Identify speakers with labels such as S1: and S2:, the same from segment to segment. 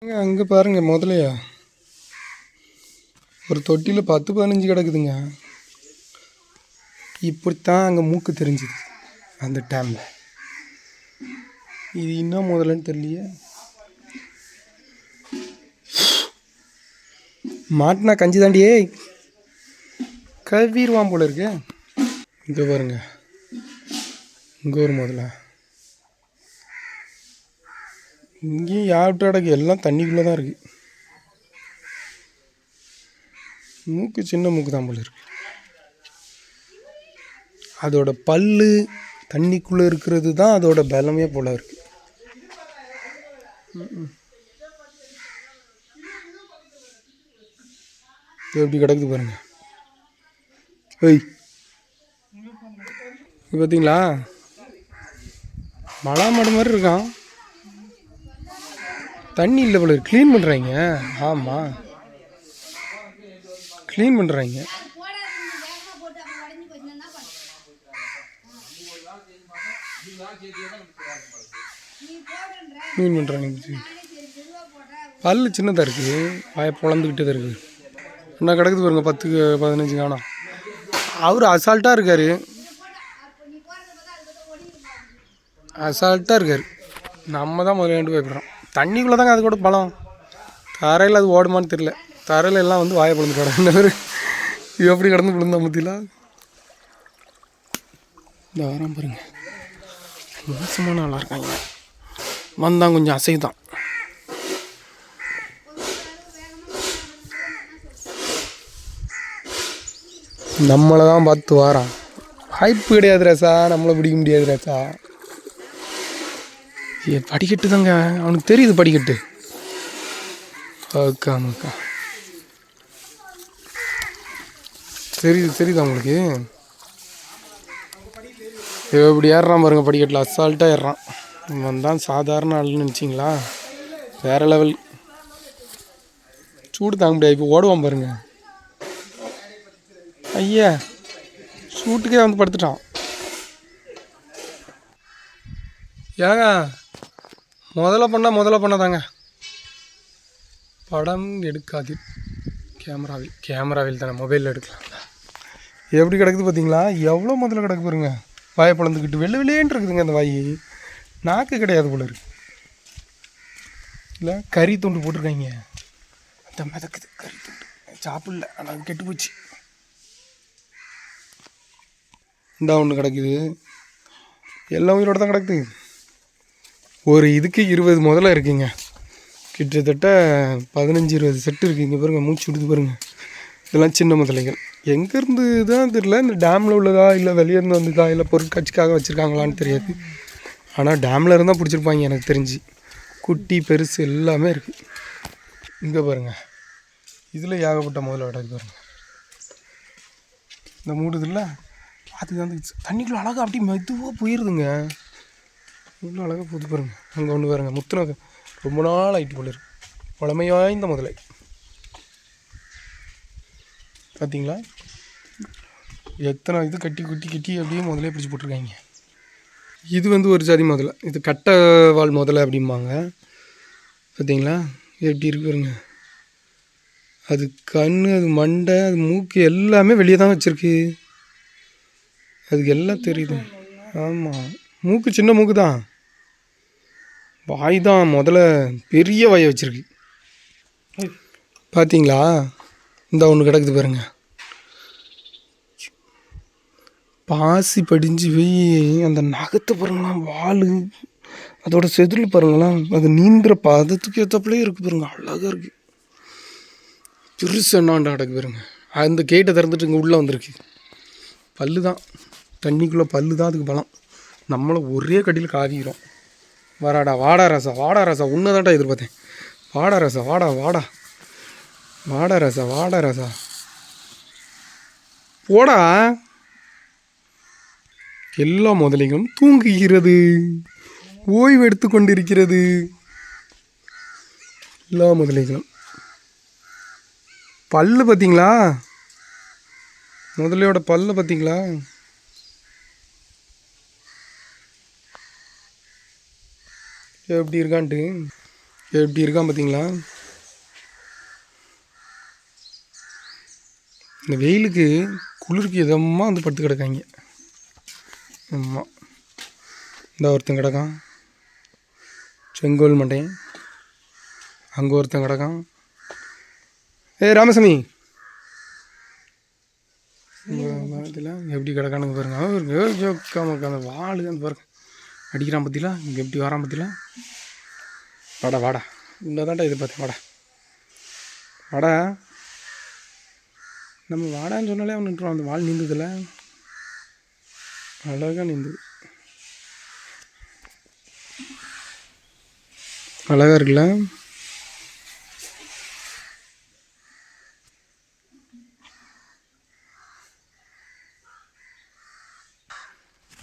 S1: அங்கே பாருங்க முதலையா ஒரு தொட்டியில் 10-15 கிடக்குதுங்க. இப்படித்தான் அங்கே மூக்கு தெரிஞ்சுது அந்த டைமில். இது இன்னும் முதலன்னு தெரியலையே. மாட்டினா கஞ்சி தாண்டியே கவிடுவான் போல இருக்கு. இங்கே பாருங்க, இங்கே ஒரு முதல்ல. இங்கேயும் யார்கிட்ட கிடக்கு, எல்லாம் தண்ணிக்குள்ளே தான் இருக்குது. மூக்கு சின்ன மூக்கு தான் போல இருக்கு. அதோட பல்லு தண்ணிக்குள்ளே இருக்கிறது தான் அதோட பலமே போல இருக்கு. எப்படி கிடக்குது பாருங்க. ஓய், பார்த்தீங்களா, மழை மாடு மாதிரி இருக்கான். தண்ணி இல்லை போல இருக்கு. க்ளீன் பண்ணுறாங்க. ஆமாம், க்ளீன் பண்ணுறாங்க. க்ளீன் பண்ணுறாங்க. பல்லு சின்னதாக இருக்குது, வாயை பொழந்துக்கிட்டே தான் இருக்குது. என்ன கிடக்குது பாருங்க, 10-15 காணோம். அவர் அசால்ட்டாக இருக்கார், அசால்ட்டாக இருக்கார். நம்ம தான் முதல்ல போய்விடுறோம். தண்ணிக்குள்ளே தாங்க அது கூட பலம். தரையில் அது ஓடுமான்னு தெரியல. தரையில் எல்லாம் வந்து வாயை பொழந்து கிடக்குன்னு எப்படி கிடந்து விழுந்தா முத்தில. இந்த வாரம் பாருங்க, மோசமான நல்லா இருக்காங்க. வந்தான் கொஞ்சம் அசைதான். நம்மளை தான் பார்த்து வாரான். வாய்ப்பு கிடையாது ரேசா, நம்மளை பிடிக்க முடியாது ரேசா. படிக்கட்டு தாங்க, அவனுக்கு தெரியுது படிக்கட்டு. ஓகே ஓகே, தெரியுதா உங்களுக்கு? எப்படி ஏறுறான் பாருங்க படிக்கட்டில், அசால்ட்டாக ஏறுறான். இவன் தான் சாதாரண ஆளுன்னு நினச்சிங்களா? வேறு லெவல். சூடு தாங்க முடியாது. இப்போ ஓடுவான் பாருங்க. ஐயா, சூட்டுக்கே வந்து படுத்துட்டான். ஏங்க முதல்ல பண்ணதாங்க. படம் எடுக்காது கேமராவில் தானே, மொபைலில் எடுக்கலாம். எப்படி கிடக்குது பார்த்தீங்களா? எவ்வளோ முதல்ல கிடக்கு பாருங்க. வாயை பிளந்துக்கிட்டு வெளியேன்னு இருக்குதுங்க. அந்த வாய் நாக்கு கிடையாது போல இருக்கு. இல்லை, கறி துண்டு போட்டிருக்காங்க. அந்த மிதக்குது கறி துண்டு. சாப்பிடல, ஆனால் அது கெட்டு போச்சு. இந்த ஒன்று கிடக்குது. எல்லா உயிரோடு தான் கிடக்குது. ஒரு இதுக்கு 20 முதல்ல இருக்குங்க. கிட்டத்தட்ட 15-20 செட்டு இருக்குது. இங்கே பாருங்கள், மூச்சு விடுது பாருங்கள். இதெல்லாம் சின்ன முதலைகள். எங்கேருந்து தான் தெரியல. இந்த டேமில் உள்ளதா, இல்லை வெளியேருந்து வந்ததா, இல்லை பொருட்காட்சிக்காக வச்சுருக்காங்களான்னு தெரியாது. ஆனால் டேமில் இருந்தால் பிடிச்சிருப்பாங்க எனக்கு தெரிஞ்சு. குட்டி பெருசு எல்லாமே இருக்குது. இங்கே பாருங்கள், இதில் ஏகப்பட்ட முதல்ல கிடக்கு பாருங்கள். இந்த மூடுது இல்லை, அது வந்து தண்ணிக்குள்ளே அழகாக அப்படி மெதுவாக போயிடுதுங்க. இவ்வளோ அழகாக போகுது பாருங்கள். அங்கே ஒன்று பாருங்கள், முத்துன ரொம்ப நாள் ஆகிட்டு போல இருக்கு. பழமை வாய்ந்த முதலை பார்த்தீங்களா? எத்தனை இது கட்டி அப்படியே முதலே பிடிச்சி போட்டிருக்காங்க. இது வந்து ஒரு ஜாதி முதலை. இது கட்டை வால் முதலை அப்படிம்பாங்க. பார்த்தீங்களா எப்படி இருக்கு பாருங்க. அது கண், அது மண்டை, அது மூக்கு எல்லாமே வெளியே தான் வச்சுருக்கு. அதுக்கு எல்லாம் தெரியுது. ஆமாம், மூக்கு சின்ன மூக்கு தான். வாய் தான் முதல்ல பெரிய வாயை வச்சுருக்கு. பார்த்தீங்களா? இந்த ஒன்று கிடக்குது பாருங்க. பாசி படிஞ்சு போய் அந்த நகத்தை பாருங்களாம், வால், அதோட செதில் பாருங்களாம், அது நீந்துற பதத்துக்கு ஏற்றப்பலே இருக்குது பாருங்க. அழகாக இருக்குது. பெருசு என்னாண்டா கிடக்கு பாருங்க. அந்த கேட்டை திறந்துட்டு இங்கே உள்ளே வந்திருக்கு. பல்லு தான், தண்ணிக்குள்ளே பல்லு தான் அதுக்கு பலம். நம்மளும் ஒரே கட்டியில் காவிக்கிறோம். வாடா ரசா உன்னை தான்டா எதிர்பார்த்தேன். வாடா ரசா போடா. எல்லா முதலைகளும் தூங்குகிறது, ஓய்வு எடுத்து கொண்டிருக்கிறது. எல்லா முதலைகளும். பல்லு பார்த்தீங்களா? முதலையோட பல்லு பார்த்தீங்களா? எப்படி இருக்கான்ட்டு. எப்படி இருக்கான் பார்த்தீங்களா? இந்த வெயிலுக்கு குளிருக்கு இதமாக வந்து படுத்து கிடக்காங்க. ஆமாம், இந்த ஒருத்தன் கிடக்கான் செங்கோல் மண்டையன், அங்கே ஒருத்தன் கிடக்கான். ராமசாமி எப்படி கிடக்கானுங்க பாருங்க. அந்த வாள் அந்த பாருங்க அடிக்கிறான் பற்றிலாம். இங்கே எப்படி வரான் பற்றிலாம். வாடா வாடா, இன்னும் தான்டா இது பார்த்தேன். வாடா வாடா, நம்ம வாடான்னு சொன்னாலே அவன் நின்றுவான். அந்த வாள் நீந்ததில்ல, அழகாக நீந்துது. அழகாக இருக்குல்ல.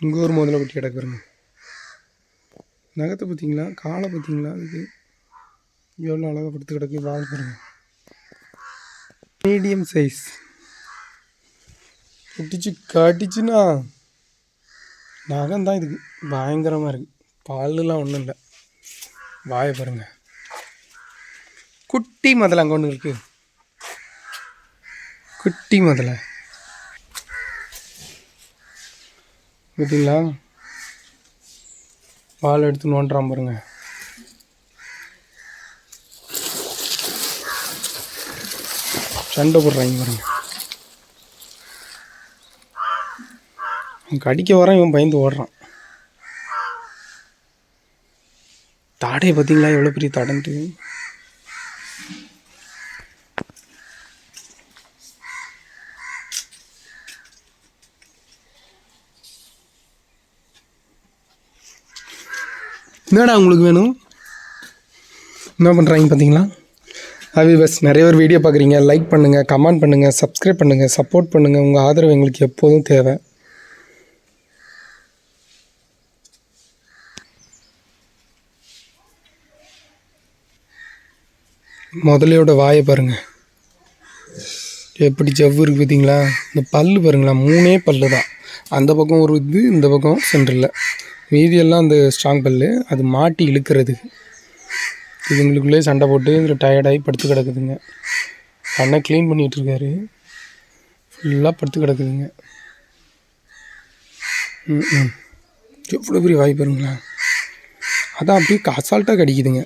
S1: இங்கே ஒரு முதல்ல குட்டி கிடக்குறேங்க. நகத்தை பார்த்தீங்களா, காலை பார்த்தீங்களா, அதுக்கு எவ்வளோ அழகாக படுத்து கிடக்கு. வால் பாருங்க, மீடியம் சைஸ். குட்டிச்சு காட்டிச்சுன்னா நகம்தான் இதுக்கு பயங்கரமாக இருக்குது. பால்லாம் ஒன்றும் இல்லை. வாயை பாருங்க. குட்டி முதல்ல அங்கே ஒன்று இருக்குது. குட்டி முதல்ல பார்த்தீங்களா, பால் எடுத்து நோண்டுறான் பாருங்க. சண்டை போடுறாங்க பாருங்க. அவன் கடிக்க வரான், இவன் பயந்து ஓடுறான். தாடையை பார்த்தீங்களா, எவ்வளோ பெரிய தடன்ட்டு. என்னடா உங்களுக்கு வேணும்? என்ன பண்ணுறாங்க பார்த்தீங்களா? பஸ் நிறைய பேர் வீடியோ பார்க்குறீங்க. லைக் பண்ணுங்கள், கமெண்ட் பண்ணுங்கள், சப்ஸ்கிரைப் பண்ணுங்கள், சப்போர்ட் பண்ணுங்கள். உங்கள் ஆதரவு எங்களுக்கு எப்போதும் தேவை. முதலையோட வாயை பாருங்கள், எப்படி ஜவ்வு இருக்குது பார்த்தீங்களா. இந்த பல்லு பாருங்களா, 3 பல்லு தான். அந்த பக்கம் ஒரு இது, இந்த பக்கம் சென்டரில், மீதியெல்லாம் அந்த ஸ்ட்ராங் பல்லு. அது மாட்டி இழுக்கிறது. இதுங்களுக்குள்ளே சண்டை போட்டு இதில் டயர்டாகி படுத்து கிடக்குதுங்க. கண்ணை க்ளீன் பண்ணிகிட்ருக்காரு, ஃபுல்லாக படுத்து கிடக்குதுங்க. எவ்வளோ பெரிய வாய் பாருங்களா. அதான் அப்படியே அசால்ட்டாக கடிக்குதுங்க.